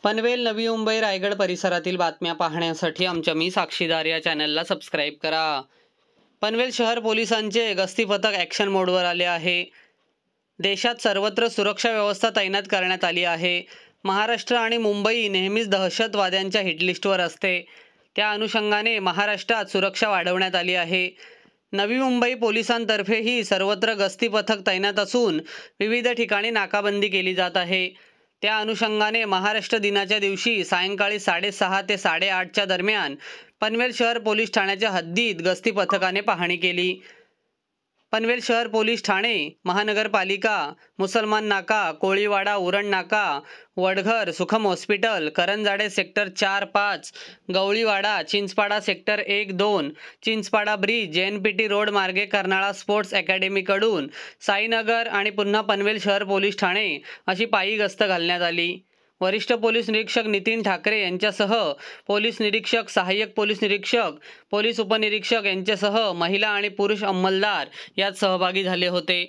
पनवेल, नवी मुंबई, रायगड परिसरातील बातम्या पाहण्यासाठी आमच्या मी साक्षीदार या चॅनलला सबस्क्राईब करा. पनवेल शहर पोलिसांचे गस्ती पथक ॲक्शन मोडवर आले आहे. देशात सर्वत्र सुरक्षा व्यवस्था तैनात करण्यात आली आहे. महाराष्ट्र आणि मुंबई नेहमीच दहशतवाद्यांच्या हिटलिस्टवर असते. त्या अनुषंगाने महाराष्ट्रात सुरक्षा वाढवण्यात आली आहे. नवी मुंबई पोलिसांतर्फेही सर्वत्र गस्ती पथक तैनात असून विविध ठिकाणी नाकाबंदी केली जात आहे. त्या अनुषंगाने महाराष्ट्र दिनाच्या दिवशी सायंकाळी 6:30 ते 8:30च्या दरम्यान पनवेल शहर पोलीस ठाण्याच्या हद्दीत गस्ती पथकाने पाहणी केली. पनवेल शहर पोलीस ठाणे, महानगरपालिका, मुसलमान नाका, कोळीवाडा, उरण नाका, Wadghar, Sukham hospital, Karanjade sector 4-5, Gavliwada, Chinchpada sector 1-2, Chinchpada bridge, JNPT road मार्गे कर्नाळा स्पोर्ट्स अकॅडमीकडून साईनगर आणि पुन्हा पनवेल शहर पोलीस ठाणे अशी पायी गस्त घालण्यात आली. वरिष्ठ पोलीस निरीक्षक नितीन ठाकरे यांच्यासह पोलीस निरीक्षक, सहाय्यक पोलीस निरीक्षक, पोलीस उपनिरीक्षक यांच्यासह महिला आणि पुरुष अंमलदार यात सहभागी झाले होते.